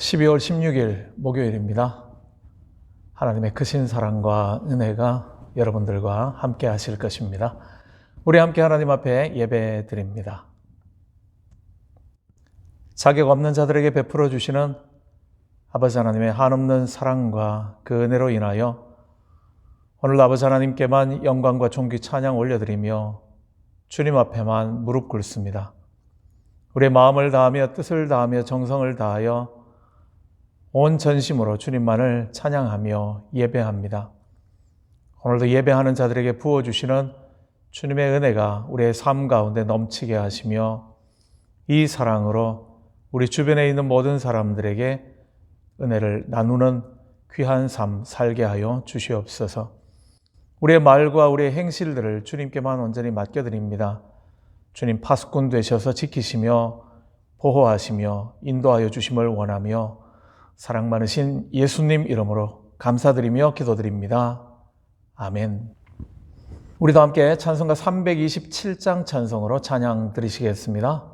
12월 16일 목요일입니다. 하나님의 크신 사랑과 은혜가 여러분들과 함께 하실 것입니다. 우리 함께 하나님 앞에 예배 드립니다. 자격 없는 자들에게 베풀어 주시는 아버지 하나님의 한없는 사랑과 그 은혜로 인하여 오늘 아버지 하나님께만 영광과 존귀 찬양 올려드리며 주님 앞에만 무릎 꿇습니다. 우리의 마음을 다하며 뜻을 다하며 정성을 다하여 온 전심으로 주님만을 찬양하며 예배합니다. 오늘도 예배하는 자들에게 부어주시는 주님의 은혜가 우리의 삶 가운데 넘치게 하시며 이 사랑으로 우리 주변에 있는 모든 사람들에게 은혜를 나누는 귀한 삶 살게 하여 주시옵소서. 우리의 말과 우리의 행실들을 주님께만 온전히 맡겨드립니다. 주님 파수꾼 되셔서 지키시며 보호하시며 인도하여 주심을 원하며 사랑 많으신 예수님 이름으로 감사드리며 기도드립니다. 아멘. 우리도 함께 찬송가 327장 찬송으로 찬양 드리시겠습니다.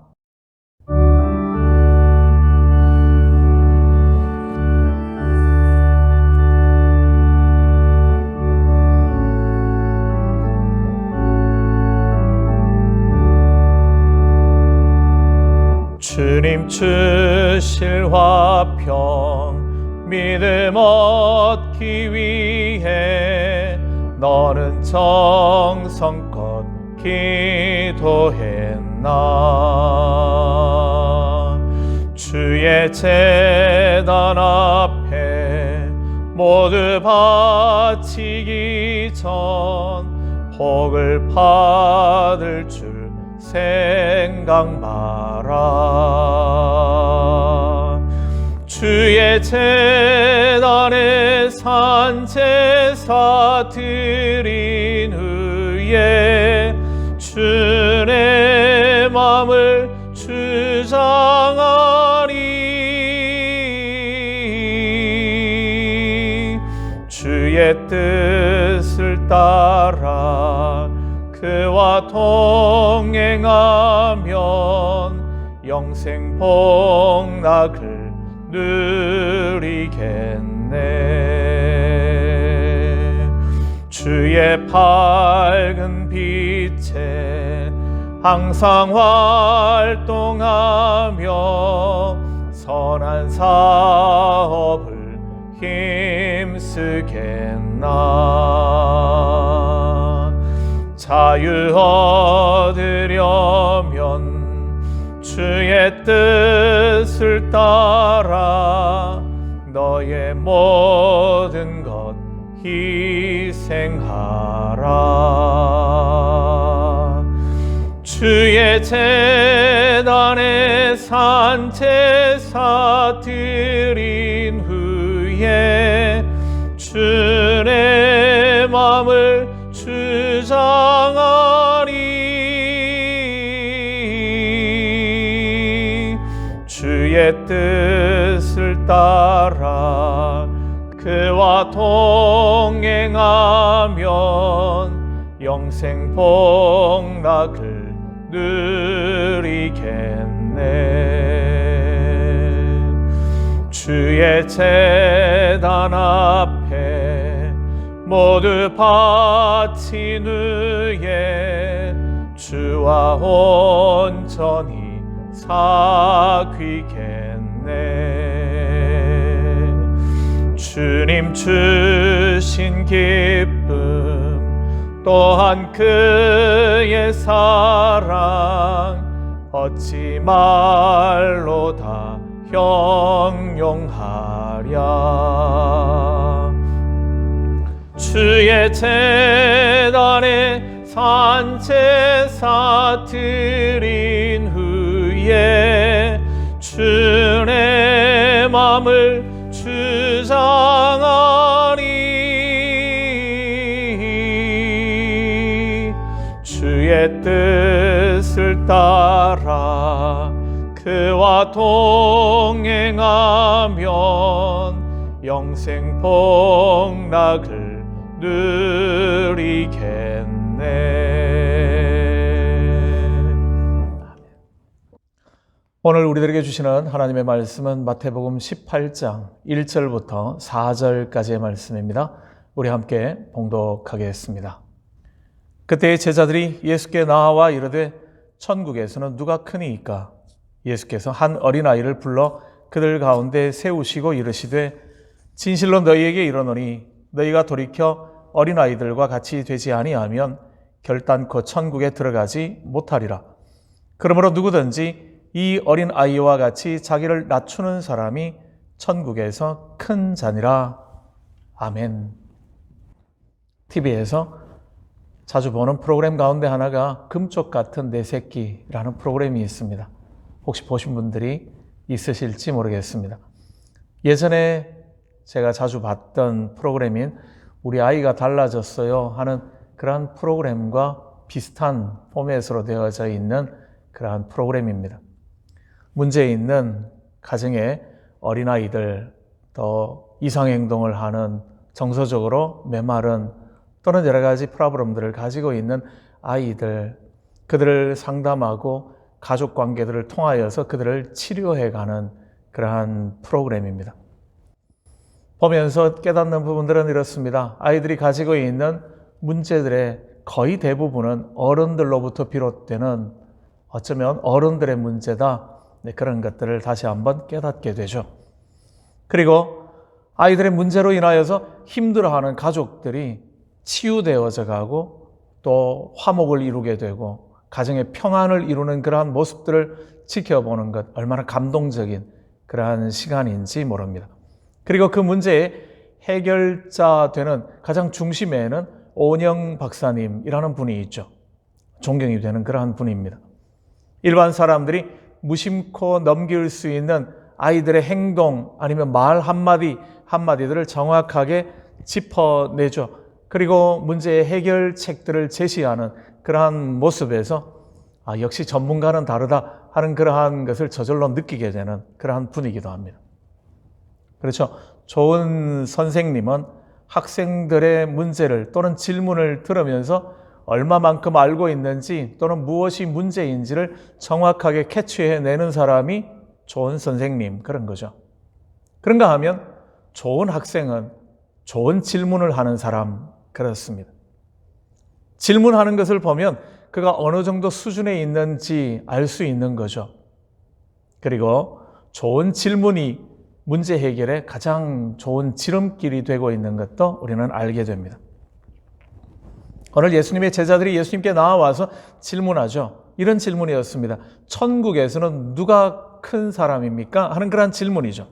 주님 주실 화평 믿음 얻기 위해 너는 정성껏 기도했나. 주의 제단 앞에 모두 바치기 전 복을 받을 줄 생각 마라. 주의 제단에 산제사 드린 후에 주의 마음을 주장하리. 주의 뜻을 따라 그와 동행하면 영생 복락을 누리겠네. 주의 밝은 빛에 항상 활동하며 선한 사업을 힘쓰겠나. 자유 얻으려면 주의 뜻을 따라 너의 모든 것 희생하라. 주의 제단에 산제사 드린 후에 주의 마음을 주장하리. 주의 뜻을 따라 그와 동행하면 영생 복락을 누리겠네. 주의 제단 앞에 모두 바친 후에 주와 온전히 사귀겠네. 주님 주신 기쁨 또한 그의 사랑 어찌 말로 다 형용하랴. 주의 제단에 산제사 드린 후에 주의 마음을 주장하리. 주의 뜻을 따라 그와 동행하면 영생 복락을 누리겠네. 오늘 우리들에게 주시는 하나님의 말씀은 마태복음 18장 1절부터 4절까지의 말씀입니다. 우리 함께 봉독하겠습니다. 그때 제자들이 예수께 나와 이르되 천국에서는 누가 크니이까? 예수께서 한 어린아이를 불러 그들 가운데 세우시고 이르시되 진실로 너희에게 이르노니 너희가 돌이켜 어린아이들과 같이 되지 아니하면 결단코 천국에 들어가지 못하리라. 그러므로 누구든지 이 어린아이와 같이 자기를 낮추는 사람이 천국에서 큰 자니라. 아멘. TV에서 자주 보는 프로그램 가운데 하나가 금쪽 같은 내 새끼라는 프로그램이 있습니다. 혹시 보신 분들이 있으실지 모르겠습니다. 예전에 제가 자주 봤던 프로그램인 우리 아이가 달라졌어요 하는 그러한 프로그램과 비슷한 포맷으로 되어져 있는 그러한 프로그램입니다. 문제 있는 가정의 어린아이들, 또 이상행동을 하는 정서적으로 메마른 또는 여러 가지 프로블럼들을 가지고 있는 아이들, 그들을 상담하고 가족관계들을 통하여서 그들을 치료해가는 그러한 프로그램입니다. 보면서 깨닫는 부분들은 이렇습니다. 아이들이 가지고 있는 문제들의 거의 대부분은 어른들로부터 비롯되는 어쩌면 어른들의 문제다. 그런 것들을 다시 한번 깨닫게 되죠. 그리고 아이들의 문제로 인하여서 힘들어하는 가족들이 치유되어져 가고 또 화목을 이루게 되고 가정의 평안을 이루는 그러한 모습들을 지켜보는 것, 얼마나 감동적인 그러한 시간인지 모릅니다. 그리고 그 문제의 해결자 되는 가장 중심에는 오은영 박사님이라는 분이 있죠. 존경이 되는 그러한 분입니다. 일반 사람들이 무심코 넘길 수 있는 아이들의 행동 아니면 말 한마디들을 정확하게 짚어내죠. 그리고 문제의 해결책들을 제시하는 그러한 모습에서 역시 전문가는 다르다 하는 그러한 것을 저절로 느끼게 되는 그러한 분이기도 합니다. 그렇죠. 좋은 선생님은 학생들의 문제를 또는 질문을 들으면서 얼마만큼 알고 있는지 또는 무엇이 문제인지를 정확하게 캐치해내는 사람이 좋은 선생님, 그런 거죠. 그런가 하면 좋은 학생은 좋은 질문을 하는 사람, 그렇습니다. 질문하는 것을 보면 그가 어느 정도 수준에 있는지 알 수 있는 거죠. 그리고 좋은 질문이 문제 해결에 가장 좋은 지름길이 되고 있는 것도 우리는 알게 됩니다. 오늘 예수님의 제자들이 예수님께 나와서 질문하죠. 이런 질문이었습니다. 천국에서는 누가 큰 사람입니까? 하는 그런 질문이죠.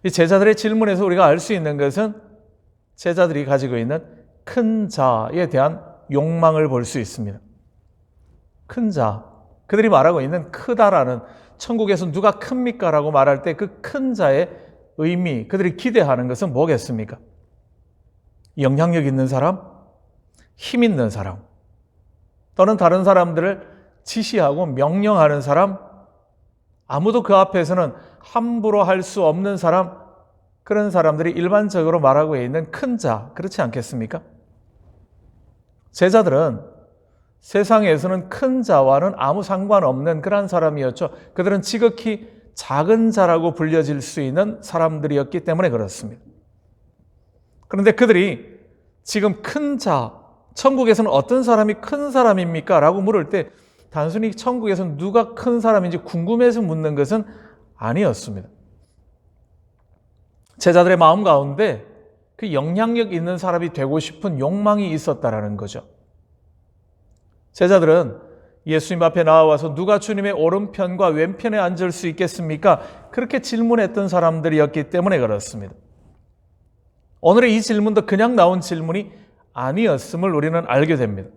이 제자들의 질문에서 우리가 알 수 있는 것은 제자들이 가지고 있는 큰 자에 대한 욕망을 볼 수 있습니다. 큰 자, 그들이 말하고 있는 크다라는, 천국에서 누가 큽니까? 라고 말할 때 그 큰 자의 의미, 그들이 기대하는 것은 뭐겠습니까? 영향력 있는 사람? 힘 있는 사람, 또는 다른 사람들을 지시하고 명령하는 사람, 아무도 그 앞에서는 함부로 할 수 없는 사람, 그런 사람들이 일반적으로 말하고 있는 큰 자, 그렇지 않겠습니까? 제자들은 세상에서는 큰 자와는 아무 상관없는 그런 사람이었죠. 그들은 지극히 작은 자라고 불려질 수 있는 사람들이었기 때문에 그렇습니다. 그런데 그들이 지금 큰 자, 천국에서는 어떤 사람이 큰 사람입니까? 라고 물을 때 단순히 천국에서는 누가 큰 사람인지 궁금해서 묻는 것은 아니었습니다. 제자들의 마음 가운데 그 영향력 있는 사람이 되고 싶은 욕망이 있었다라는 거죠. 제자들은 예수님 앞에 나와서 누가 주님의 오른편과 왼편에 앉을 수 있겠습니까? 그렇게 질문했던 사람들이었기 때문에 그렇습니다. 오늘의 이 질문도 그냥 나온 질문이 아니었음을 우리는 알게 됩니다.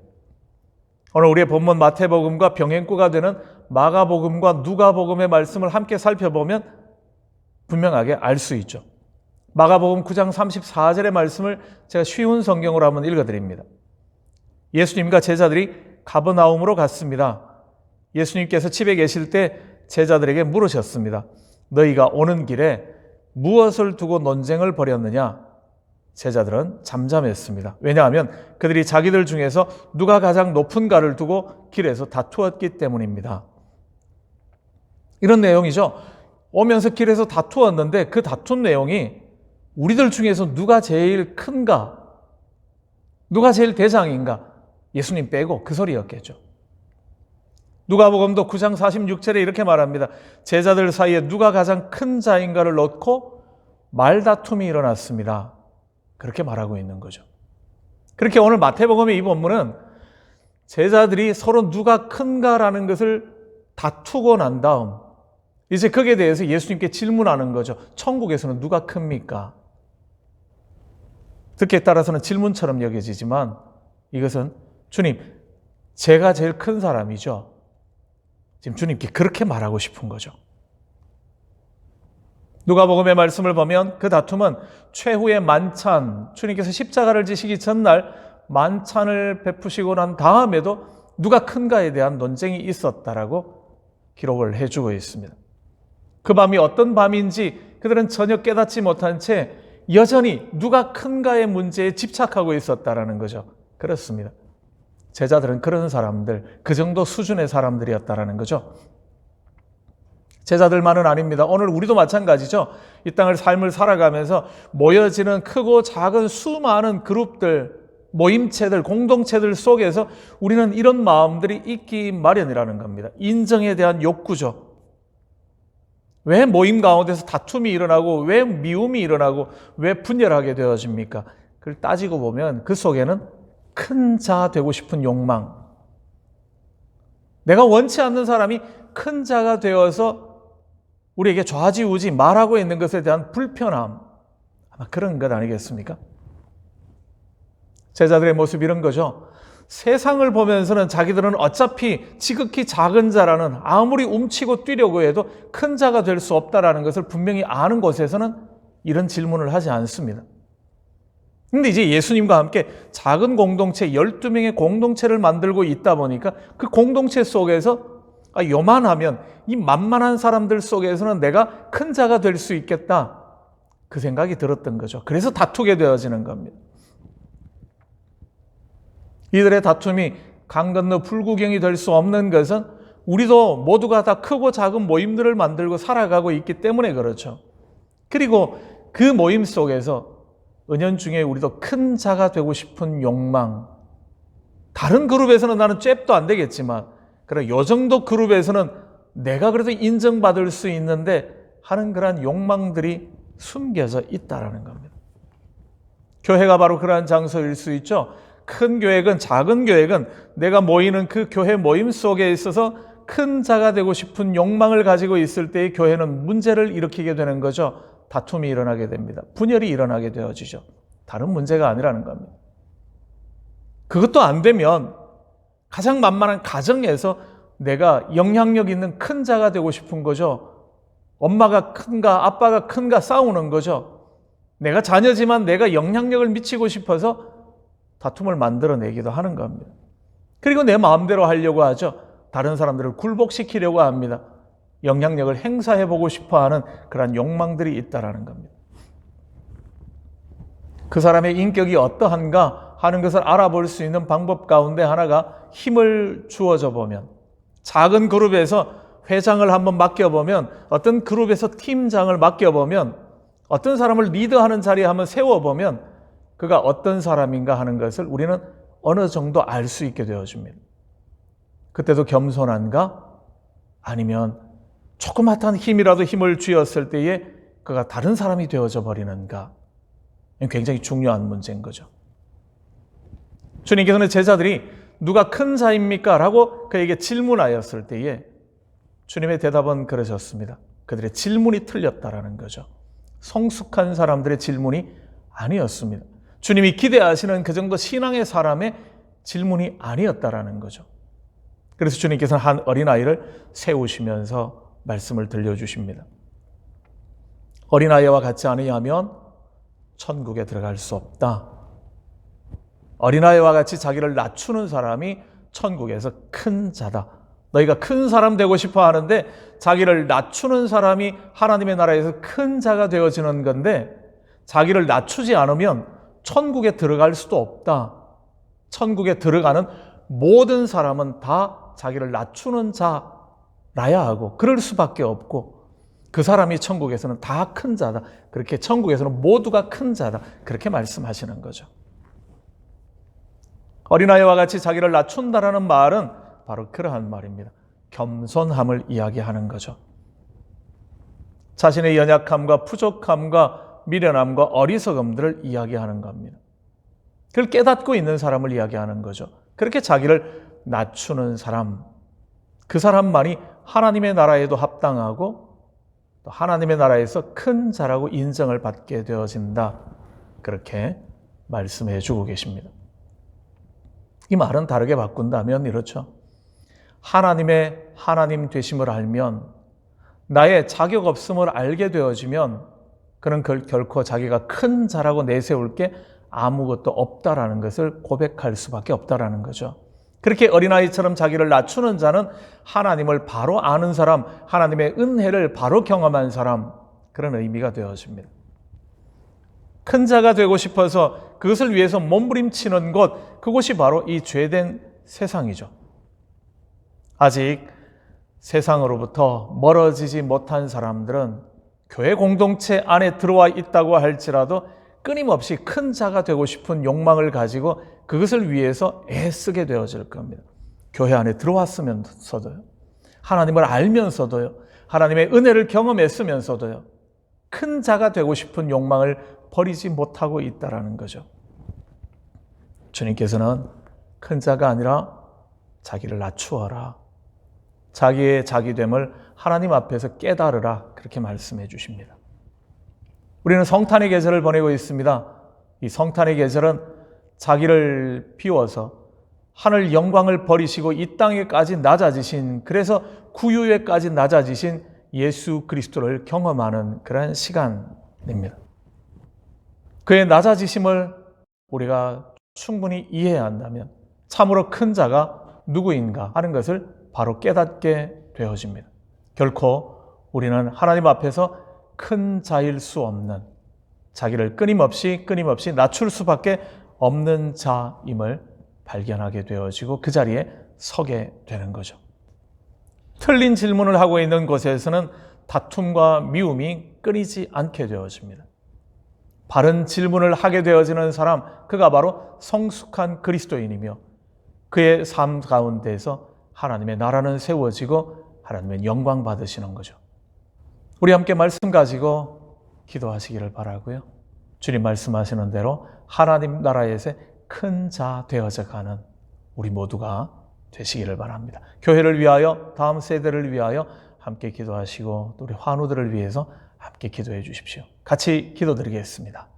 오늘 우리의 본문 마태복음과 병행구가 되는 마가복음과 누가복음의 말씀을 함께 살펴보면 분명하게 알 수 있죠. 마가복음 9장 34절의 말씀을 제가 쉬운 성경으로 한번 읽어드립니다. 예수님과 제자들이 가버나움으로 갔습니다. 예수님께서 집에 계실 때 제자들에게 물으셨습니다. 너희가 오는 길에 무엇을 두고 논쟁을 벌였느냐? 제자들은 잠잠했습니다. 왜냐하면 그들이 자기들 중에서 누가 가장 높은가를 두고 길에서 다투었기 때문입니다. 이런 내용이죠. 오면서 길에서 다투었는데 그 다툰 내용이 우리들 중에서 누가 제일 큰가? 누가 제일 대장인가? 예수님 빼고 그 소리였겠죠. 누가복음도 9장 46절에 이렇게 말합니다. 제자들 사이에 누가 가장 큰 자인가를 놓고 말다툼이 일어났습니다. 그렇게 말하고 있는 거죠. 그렇게 오늘 마태복음의 이 본문은 제자들이 서로 누가 큰가라는 것을 다투고 난 다음 이제 거기에 대해서 예수님께 질문하는 거죠. 천국에서는 누가 큽니까? 듣기에 따라서는 질문처럼 여겨지지만 이것은 주님, 제가 제일 큰 사람이죠. 지금 주님께 그렇게 말하고 싶은 거죠. 누가복음의 말씀을 보면 그 다툼은 최후의 만찬, 주님께서 십자가를 지시기 전날 만찬을 베푸시고 난 다음에도 누가 큰가에 대한 논쟁이 있었다라고 기록을 해주고 있습니다. 그 밤이 어떤 밤인지 그들은 전혀 깨닫지 못한 채 여전히 누가 큰가의 문제에 집착하고 있었다라는 거죠. 그렇습니다. 제자들은 그런 사람들, 그 정도 수준의 사람들이었다라는 거죠. 제자들만은 아닙니다. 오늘 우리도 마찬가지죠. 이 땅을 삶을 살아가면서 모여지는 크고 작은 수많은 그룹들, 모임체들, 공동체들 속에서 우리는 이런 마음들이 있기 마련이라는 겁니다. 인정에 대한 욕구죠. 왜 모임 가운데서 다툼이 일어나고 왜 미움이 일어나고 왜 분열하게 되어집니까? 그걸 따지고 보면 그 속에는 큰 자 되고 싶은 욕망, 내가 원치 않는 사람이 큰 자가 되어서 우리에게 좌지우지 말하고 있는 것에 대한 불편함, 아마 그런 것 아니겠습니까? 제자들의 모습이 이런 거죠. 세상을 보면서는 자기들은 어차피 지극히 작은 자라는, 아무리 움치고 뛰려고 해도 큰 자가 될 수 없다라는 것을 분명히 아는 곳에서는 이런 질문을 하지 않습니다. 근데 이제 예수님과 함께 작은 공동체, 12명의 공동체를 만들고 있다 보니까 그 공동체 속에서 요만하면 이 만만한 사람들 속에서는 내가 큰 자가 될 수 있겠다, 그 생각이 들었던 거죠. 그래서 다투게 되어지는 겁니다. 이들의 다툼이 강 건너 불구경이 될 수 없는 것은 우리도 모두가 다 크고 작은 모임들을 만들고 살아가고 있기 때문에 그렇죠. 그리고 그 모임 속에서 은연중에 우리도 큰 자가 되고 싶은 욕망, 다른 그룹에서는 나는 잽도 안 되겠지만 그래 요 정도 그룹에서는 내가 그래도 인정받을 수 있는데 하는 그러한 욕망들이 숨겨져 있다라는 겁니다. 교회가 바로 그러한 장소일 수 있죠. 큰 교회건 작은 교회건 내가 모이는 그 교회 모임 속에 있어서 큰 자가 되고 싶은 욕망을 가지고 있을 때의 교회는 문제를 일으키게 되는 거죠. 다툼이 일어나게 됩니다. 분열이 일어나게 되어지죠. 다른 문제가 아니라는 겁니다. 그것도 안 되면 가장 만만한 가정에서 내가 영향력 있는 큰 자가 되고 싶은 거죠. 엄마가 큰가 아빠가 큰가 싸우는 거죠. 내가 자녀지만 내가 영향력을 미치고 싶어서 다툼을 만들어내기도 하는 겁니다. 그리고 내 마음대로 하려고 하죠. 다른 사람들을 굴복시키려고 합니다. 영향력을 행사해보고 싶어하는 그런 욕망들이 있다라는 겁니다. 그 사람의 인격이 어떠한가 하는 것을 알아볼 수 있는 방법 가운데 하나가 힘을 주어져 보면, 작은 그룹에서 회장을 한번 맡겨보면, 어떤 그룹에서 팀장을 맡겨보면, 어떤 사람을 리드하는 자리에 한번 세워보면 그가 어떤 사람인가 하는 것을 우리는 어느 정도 알 수 있게 되어집니다. 그때도 겸손한가? 아니면 조그마한 힘이라도 힘을 쥐었을 때에 그가 다른 사람이 되어져 버리는가? 굉장히 중요한 문제인 거죠. 주님께서는 제자들이 누가 큰 자입니까? 라고 그에게 질문하였을 때에 주님의 대답은 그러셨습니다. 그들의 질문이 틀렸다라는 거죠. 성숙한 사람들의 질문이 아니었습니다. 주님이 기대하시는 그 정도 신앙의 사람의 질문이 아니었다라는 거죠. 그래서 주님께서는 한 어린아이를 세우시면서 말씀을 들려주십니다. 어린아이와 같지 않으면 천국에 들어갈 수 없다. 어린아이와 같이 자기를 낮추는 사람이 천국에서 큰 자다. 너희가 큰 사람 되고 싶어 하는데 자기를 낮추는 사람이 하나님의 나라에서 큰 자가 되어지는 건데, 자기를 낮추지 않으면 천국에 들어갈 수도 없다. 천국에 들어가는 모든 사람은 다 자기를 낮추는 자, 라야 하고 그럴 수밖에 없고 그 사람이 천국에서는 다 큰 자다. 그렇게 천국에서는 모두가 큰 자다. 그렇게 말씀하시는 거죠. 어린아이와 같이 자기를 낮춘다라는 말은 바로 그러한 말입니다. 겸손함을 이야기하는 거죠. 자신의 연약함과 부족함과 미련함과 어리석음들을 이야기하는 겁니다. 그걸 깨닫고 있는 사람을 이야기하는 거죠. 그렇게 자기를 낮추는 사람, 그 사람만이 하나님의 나라에도 합당하고 또 하나님의 나라에서 큰 자라고 인정을 받게 되어진다. 그렇게 말씀해 주고 계십니다. 이 말은 다르게 바꾼다면 이렇죠. 하나님의 하나님 되심을 알면, 나의 자격 없음을 알게 되어지면 그는 결코 자기가 큰 자라고 내세울 게 아무것도 없다라는 것을 고백할 수밖에 없다라는 거죠. 그렇게 어린아이처럼 자기를 낮추는 자는 하나님을 바로 아는 사람, 하나님의 은혜를 바로 경험한 사람, 그런 의미가 되어집니다. 큰 자가 되고 싶어서 그것을 위해서 몸부림치는 곳, 그곳이 바로 이 죄된 세상이죠. 아직 세상으로부터 멀어지지 못한 사람들은 교회 공동체 안에 들어와 있다고 할지라도 끊임없이 큰 자가 되고 싶은 욕망을 가지고 그것을 위해서 애쓰게 되어질 겁니다. 교회 안에 들어왔으면서도요, 하나님을 알면서도요, 하나님의 은혜를 경험했으면서도요, 큰 자가 되고 싶은 욕망을 버리지 못하고 있다는 거죠. 주님께서는 큰 자가 아니라 자기를 낮추어라, 자기의 자기됨을 하나님 앞에서 깨달으라, 그렇게 말씀해 주십니다. 우리는 성탄의 계절을 보내고 있습니다. 이 성탄의 계절은 자기를 비워서 하늘 영광을 버리시고 이 땅에까지 낮아지신, 그래서 구유에까지 낮아지신 예수 그리스도를 경험하는 그런 시간입니다. 그의 낮아지심을 우리가 충분히 이해해야 한다면 참으로 큰 자가 누구인가 하는 것을 바로 깨닫게 되어집니다. 결코 우리는 하나님 앞에서 큰 자일 수 없는, 자기를 끊임없이 낮출 수밖에 없는 자임을 발견하게 되어지고 그 자리에 서게 되는 거죠. 틀린 질문을 하고 있는 곳에서는 다툼과 미움이 끊이지 않게 되어집니다. 바른 질문을 하게 되어지는 사람, 그가 바로 성숙한 그리스도인이며 그의 삶 가운데서 하나님의 나라는 세워지고 하나님의 영광 받으시는 거죠. 우리 함께 말씀 가지고 기도하시기를 바라고요. 주님 말씀하시는 대로 하나님 나라에서 큰 자 되어져 가는 우리 모두가 되시기를 바랍니다. 교회를 위하여, 다음 세대를 위하여 함께 기도하시고 또 우리 환우들을 위해서 함께 기도해 주십시오. 같이 기도드리겠습니다.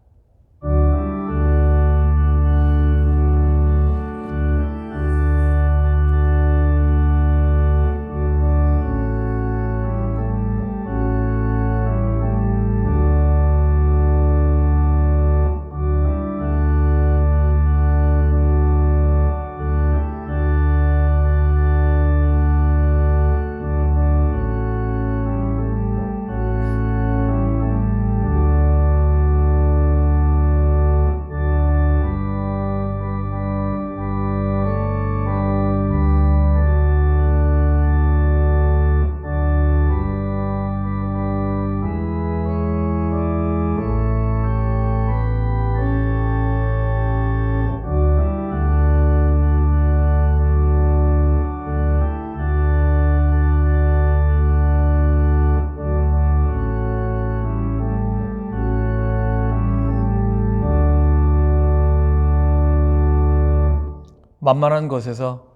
만만한 것에서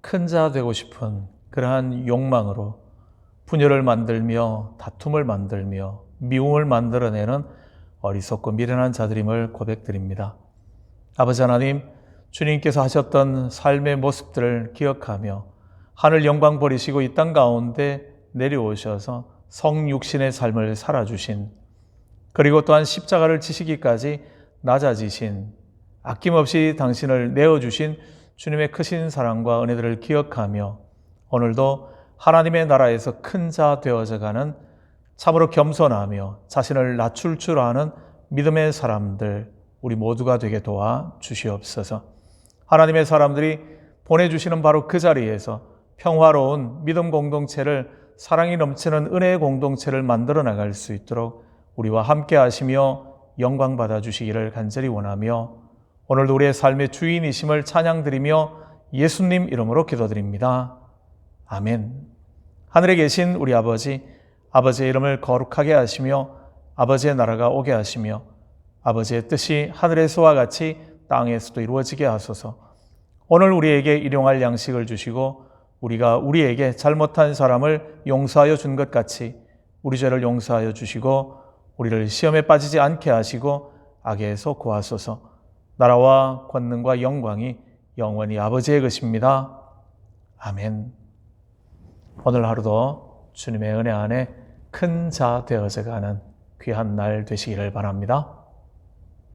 큰 자 되고 싶은 그러한 욕망으로 분열을 만들며 다툼을 만들며 미움을 만들어내는 어리석고 미련한 자들임을 고백드립니다. 아버지 하나님, 주님께서 하셨던 삶의 모습들을 기억하며 하늘 영광 버리시고 이 땅 가운데 내려오셔서 성육신의 삶을 살아주신, 그리고 또한 십자가를 지시기까지 낮아지신, 아낌없이 당신을 내어주신 주님의 크신 사랑과 은혜들을 기억하며 오늘도 하나님의 나라에서 큰 자 되어져가는 참으로 겸손하며 자신을 낮출 줄 아는 믿음의 사람들 우리 모두가 되게 도와 주시옵소서. 하나님의 사람들이 보내주시는 바로 그 자리에서 평화로운 믿음 공동체를 사랑이 넘치는 은혜의 공동체를 만들어 나갈 수 있도록 우리와 함께 하시며 영광 받아 주시기를 간절히 원하며 오늘도 우리의 삶의 주인이심을 찬양드리며 예수님 이름으로 기도드립니다. 아멘. 하늘에 계신 우리 아버지, 아버지의 이름을 거룩하게 하시며 아버지의 나라가 오게 하시며 아버지의 뜻이 하늘에서와 같이 땅에서도 이루어지게 하소서. 오늘 우리에게 일용할 양식을 주시고 우리가 우리에게 잘못한 사람을 용서하여 준 것 같이 우리 죄를 용서하여 주시고 우리를 시험에 빠지지 않게 하시고 악에서 구하소서. 나라와 권능과 영광이 영원히 아버지의 것입니다. 아멘. 오늘 하루도 주님의 은혜 안에 큰 자 되어져 가는 귀한 날 되시기를 바랍니다.